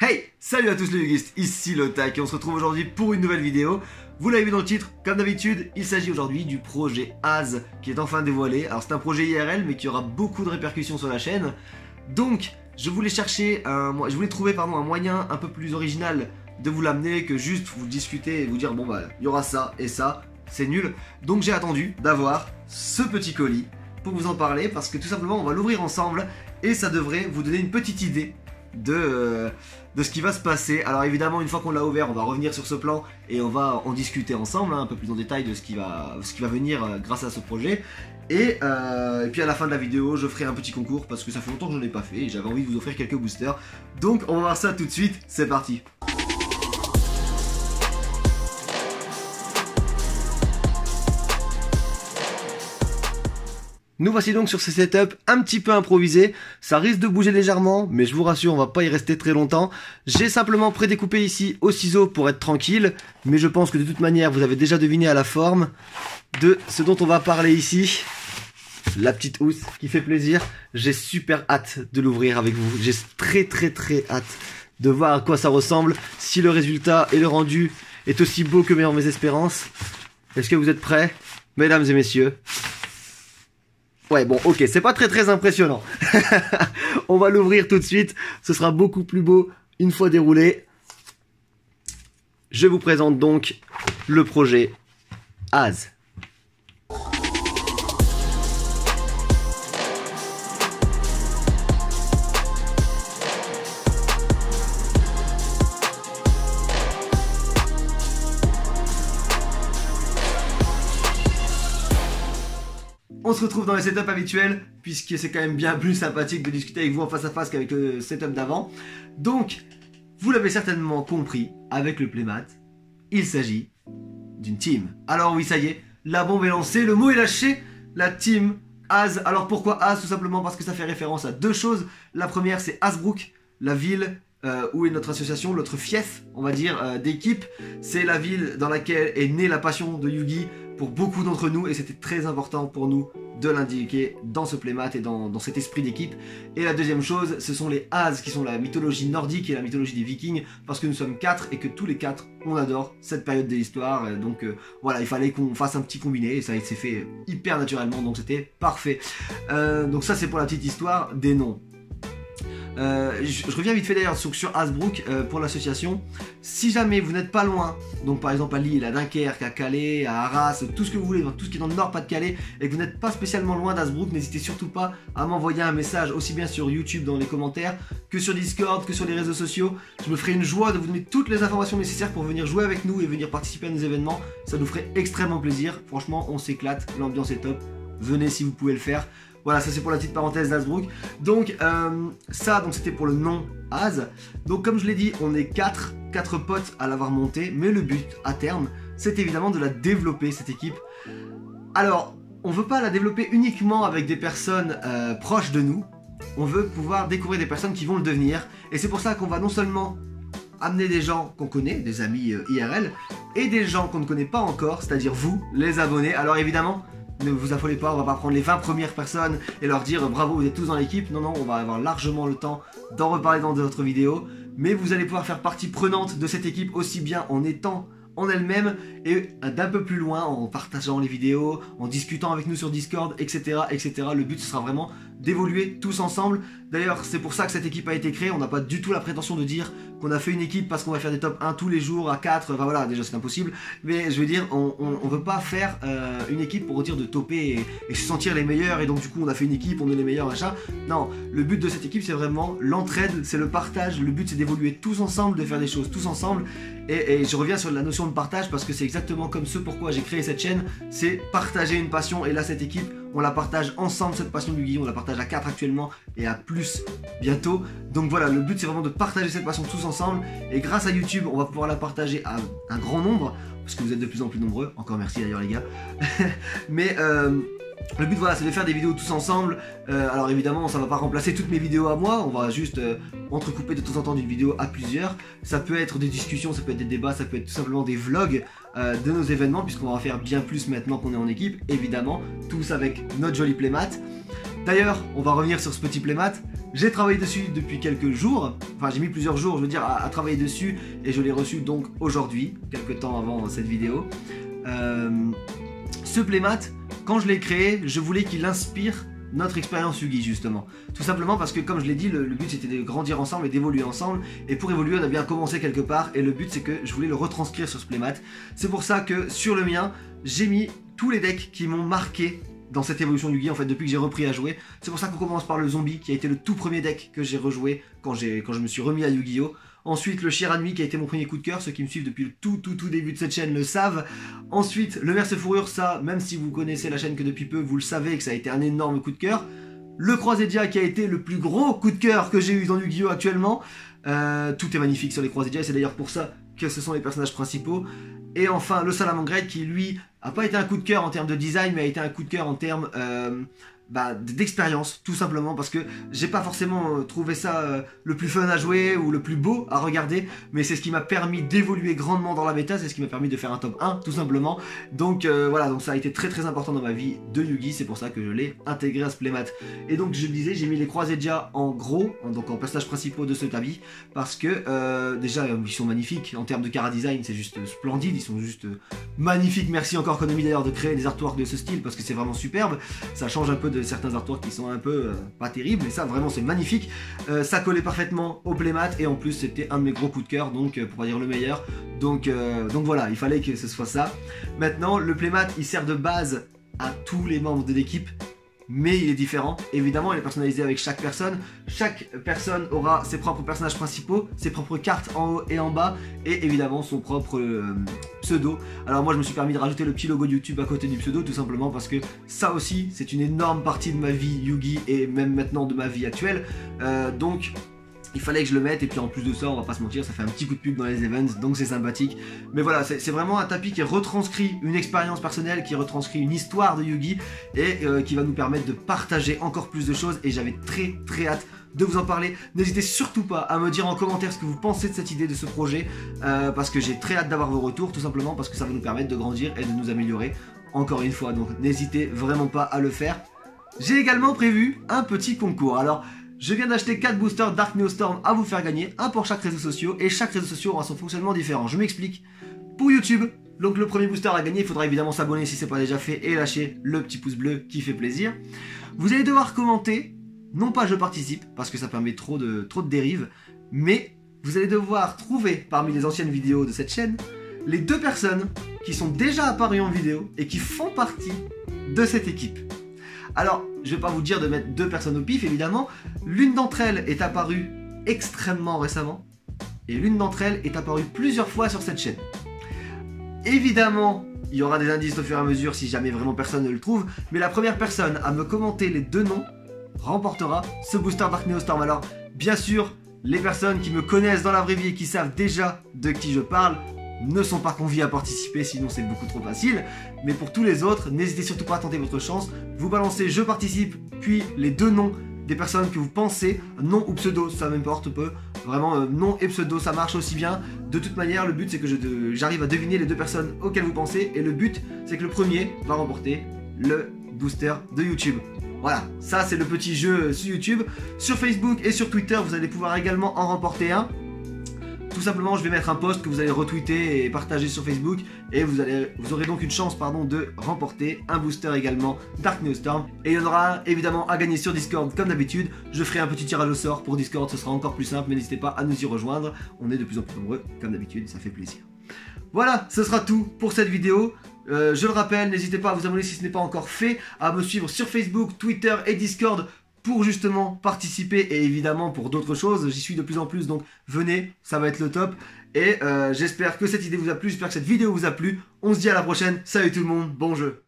Hey, salut à tous les Yugistes, ici Lotak et on se retrouve aujourd'hui pour une nouvelle vidéo. Vous l'avez vu dans le titre, comme d'habitude, il s'agit aujourd'hui du projet Az qui est enfin dévoilé. Alors c'est un projet IRL mais qui aura beaucoup de répercussions sur la chaîne. Donc je voulais trouver un moyen un peu plus original de vous l'amener que juste vous discuter et vous dire bon bah il y aura ça et ça, c'est nul. Donc j'ai attendu d'avoir ce petit colis pour vous en parler parce que tout simplement on va l'ouvrir ensemble et ça devrait vous donner une petite idée de ce qui va se passer. Alors évidemment une fois qu'on l'a ouvert on va revenir sur ce plan et on va en discuter ensemble un peu plus en détail de ce qui va venir grâce à ce projet et puis à la fin de la vidéo je ferai un petit concours parce que ça fait longtemps que je n'en ai pas fait et j'avais envie de vous offrir quelques boosters. Donc on va voir ça tout de suite, c'est parti. Nous voici donc sur ce setup un petit peu improvisé, ça risque de bouger légèrement, mais je vous rassure, on va pas y rester très longtemps. J'ai simplement prédécoupé ici au ciseau pour être tranquille, mais je pense que de toute manière, vous avez déjà deviné à la forme de ce dont on va parler ici. La petite housse qui fait plaisir, j'ai super hâte de l'ouvrir avec vous, j'ai très hâte de voir à quoi ça ressemble, si le résultat et le rendu est aussi beau que mes espérances. Est-ce que vous êtes prêts, mesdames et messieurs ? Ouais bon ok, c'est pas très impressionnant. On va l'ouvrir tout de suite, ce sera beaucoup plus beau une fois déroulé. Je vous présente donc le projet Az. On se retrouve dans les setups habituels, puisque c'est quand même bien plus sympathique de discuter avec vous en face à face qu'avec le setup d'avant. Donc, vous l'avez certainement compris, avec le playmat, il s'agit d'une team. Alors oui, ça y est, la bombe est lancée, le mot est lâché, la team Az. Alors pourquoi Az? Tout simplement parce que ça fait référence à deux choses. La première, c'est Hazbrook, la ville où est notre association, notre fief, on va dire, d'équipe. C'est la ville dans laquelle est née la passion de Yugi pour beaucoup d'entre nous et c'était très important pour nous de l'indiquer dans ce playmat et dans cet esprit d'équipe. Et la deuxième chose, ce sont les Az qui sont la mythologie nordique et la mythologie des Vikings parce que nous sommes 4 et que tous les 4 on adore cette période de l'histoire. Donc voilà, il fallait qu'on fasse un petit combiné et ça s'est fait hyper naturellement donc c'était parfait. Donc ça c'est pour la petite histoire des noms. Je reviens vite fait d'ailleurs sur Hazbrook pour l'association. Si jamais vous n'êtes pas loin, donc par exemple à Lille, à Dunkerque, à Calais, à Arras, tout ce que vous voulez, tout ce qui est dans le nord Pas-de-Calais, et que vous n'êtes pas spécialement loin d'Hazbrook, n'hésitez surtout pas à m'envoyer un message aussi bien sur YouTube dans les commentaires que sur Discord, que sur les réseaux sociaux. Je me ferai une joie de vous donner toutes les informations nécessaires pour venir jouer avec nous et venir participer à nos événements. Ça nous ferait extrêmement plaisir. Franchement, on s'éclate, l'ambiance est top. Venez si vous pouvez le faire. Voilà, ça c'est pour la petite parenthèse d'Hazbrook. Donc ça, c'était pour le nom Az. Donc comme je l'ai dit, on est 4 potes à l'avoir monté, mais le but à terme, c'est évidemment de la développer cette équipe. Alors, on veut pas la développer uniquement avec des personnes proches de nous. On veut pouvoir découvrir des personnes qui vont le devenir. Et c'est pour ça qu'on va non seulement amener des gens qu'on connaît, des amis IRL, et des gens qu'on ne connaît pas encore, c'est-à-dire vous, les abonnés. Alors évidemment, ne vous affolez pas, on va pas prendre les 20 premières personnes et leur dire bravo vous êtes tous dans l'équipe. Non, on va avoir largement le temps d'en reparler dans d'autres vidéos. Mais vous allez pouvoir faire partie prenante de cette équipe aussi bien en étant en elle-même et d'un peu plus loin en partageant les vidéos, en discutant avec nous sur Discord, etc. Le but ce sera vraiment d'évoluer tous ensemble. D'ailleurs c'est pour ça que cette équipe a été créée. On n'a pas du tout la prétention de dire qu'on a fait une équipe parce qu'on va faire des top 1 tous les jours à 4, enfin voilà déjà c'est impossible. Mais je veux dire on veut pas faire une équipe pour dire de topper et se sentir les meilleurs et donc du coup on a fait une équipe, on est les meilleurs machin. Non, le but de cette équipe c'est vraiment l'entraide, c'est le partage. Le but c'est d'évoluer tous ensemble, de faire des choses tous ensemble. Et je reviens sur la notion de partage parce que c'est exactement comme ce pourquoi j'ai créé cette chaîne, c'est partager une passion. Et là cette équipe, on la partage ensemble, cette passion du Yugi, on la partage à 4 actuellement et à plus bientôt. Donc voilà, le but c'est vraiment de partager cette passion tous ensemble. Et grâce à YouTube, on va pouvoir la partager à un grand nombre, parce que vous êtes de plus en plus nombreux, encore merci d'ailleurs les gars. Mais le but voilà, c'est de faire des vidéos tous ensemble. Alors évidemment ça va pas remplacer toutes mes vidéos à moi, on va juste entrecouper de temps en temps d'une vidéo à plusieurs. Ça peut être des discussions, ça peut être des débats, ça peut être tout simplement des vlogs de nos événements, puisqu'on va en faire bien plus maintenant qu'on est en équipe, évidemment, tous avec notre joli playmat. D'ailleurs, on va revenir sur ce petit playmat. J'ai travaillé dessus depuis quelques jours, enfin j'ai mis plusieurs jours, je veux dire, à travailler dessus, et je l'ai reçu donc aujourd'hui, quelques temps avant cette vidéo. Ce playmat, quand je l'ai créé, je voulais qu'il inspire notre expérience Yugi justement. Tout simplement parce que comme je l'ai dit, le but c'était de grandir ensemble et d'évoluer ensemble, et pour évoluer on a bien commencé quelque part, et le but c'est que je voulais le retranscrire sur ce playmat. C'est pour ça que sur le mien, j'ai mis tous les decks qui m'ont marqué dans cette évolution Yugi en fait depuis que j'ai repris à jouer. C'est pour ça qu'on commence par le zombie qui a été le tout premier deck que j'ai rejoué quand je me suis remis à Yu-Gi-Oh! Ensuite le Shiranui qui a été mon premier coup de cœur, ceux qui me suivent depuis le tout début de cette chaîne le savent. Ensuite le Verse Fourrure, ça même si vous connaissez la chaîne que depuis peu, vous le savez que ça a été un énorme coup de cœur. Le Croisédia qui a été le plus gros coup de cœur que j'ai eu dans Yu-Gi-Oh! Actuellement. Tout est magnifique sur les Croisédia, c'est d'ailleurs pour ça que ce sont les personnages principaux. Et enfin le Salamangreat qui lui a pas été un coup de cœur en termes de design, mais a été un coup de cœur en termes d'expérience, tout simplement parce que j'ai pas forcément trouvé ça le plus fun à jouer ou le plus beau à regarder, mais c'est ce qui m'a permis d'évoluer grandement dans la méta, c'est ce qui m'a permis de faire un top 1 tout simplement. Donc voilà, donc ça a été très important dans ma vie de Yugi, c'est pour ça que je l'ai intégré à ce playmat. Et donc je le disais, j'ai mis les Croisédia en gros, donc en personnages principaux de ce tabi, parce que déjà ils sont magnifiques, en termes de cara design c'est juste splendide, ils sont juste magnifiques. Merci encore Konami d'ailleurs de créer des artworks de ce style parce que c'est vraiment superbe, ça change un peu de certains artworks qui sont un peu pas terribles, mais ça vraiment c'est magnifique. Ça collait parfaitement au playmat et en plus c'était un de mes gros coups de cœur, donc pour pas dire le meilleur, donc voilà, il fallait que ce soit ça. Maintenant le playmat il sert de base à tous les membres de l'équipe, mais il est différent. Évidemment, il est personnalisé avec chaque personne. Chaque personne aura ses propres personnages principaux, ses propres cartes en haut et en bas, et évidemment son propre pseudo. Alors moi, je me suis permis de rajouter le petit logo de YouTube à côté du pseudo, tout simplement parce que ça aussi, c'est une énorme partie de ma vie Yugi, et même maintenant de ma vie actuelle. Donc il fallait que je le mette, et puis en plus de ça, on va pas se mentir, ça fait un petit coup de pub dans les events, donc c'est sympathique. Mais voilà, c'est vraiment un tapis qui retranscrit une expérience personnelle, qui retranscrit une histoire de Yugi, et qui va nous permettre de partager encore plus de choses, et j'avais très hâte de vous en parler. N'hésitez surtout pas à me dire en commentaire ce que vous pensez de cette idée, de ce projet, parce que j'ai très hâte d'avoir vos retours, tout simplement parce que ça va nous permettre de grandir et de nous améliorer encore une fois, donc n'hésitez vraiment pas à le faire. J'ai également prévu un petit concours. Alors je viens d'acheter 4 boosters Dark Neostorm à vous faire gagner, un pour chaque réseau social, et chaque réseau social aura son fonctionnement différent. Je m'explique. Pour YouTube, donc le premier booster à gagner, il faudra évidemment s'abonner si ce n'est pas déjà fait et lâcher le petit pouce bleu qui fait plaisir. Vous allez devoir commenter, non pas je participe, parce que ça permet trop de dérives, mais vous allez devoir trouver parmi les anciennes vidéos de cette chaîne les 2 personnes qui sont déjà apparues en vidéo et qui font partie de cette équipe. Alors, je vais pas vous dire de mettre 2 personnes au pif, évidemment. L'une d'entre elles est apparue extrêmement récemment, et l'une d'entre elles est apparue plusieurs fois sur cette chaîne. Évidemment, il y aura des indices au fur et à mesure si jamais vraiment personne ne le trouve, mais la première personne à me commenter les 2 noms remportera ce booster Dark Neostorm. Alors, bien sûr, les personnes qui me connaissent dans la vraie vie et qui savent déjà de qui je parle ne sont pas conviés à participer, sinon c'est beaucoup trop facile. Mais pour tous les autres, n'hésitez surtout pas à tenter votre chance. Vous balancez je participe, puis les 2 noms des personnes que vous pensez, nom ou pseudo, ça m'importe peu. Vraiment, nom et pseudo, ça marche aussi bien. De toute manière, le but c'est que j'arrive à deviner les 2 personnes auxquelles vous pensez. Et le but, c'est que le premier va remporter le booster de YouTube. Voilà, ça c'est le petit jeu sur YouTube. Sur Facebook et sur Twitter, vous allez pouvoir également en remporter un. Tout simplement, je vais mettre un post que vous allez retweeter et partager sur Facebook, et vous aurez donc une chance de remporter un booster également Dark Neostorm. Et il y en aura évidemment à gagner sur Discord comme d'habitude. Je ferai un petit tirage au sort pour Discord, ce sera encore plus simple, mais n'hésitez pas à nous y rejoindre. On est de plus en plus nombreux comme d'habitude, ça fait plaisir. Voilà, ce sera tout pour cette vidéo. Je le rappelle, n'hésitez pas à vous abonner si ce n'est pas encore fait, à me suivre sur Facebook, Twitter et Discord pour justement participer, et évidemment pour d'autres choses. J'y suis de plus en plus, donc venez, ça va être le top. Et j'espère que cette idée vous a plu, j'espère que cette vidéo vous a plu. On se dit à la prochaine, salut tout le monde, bon jeu.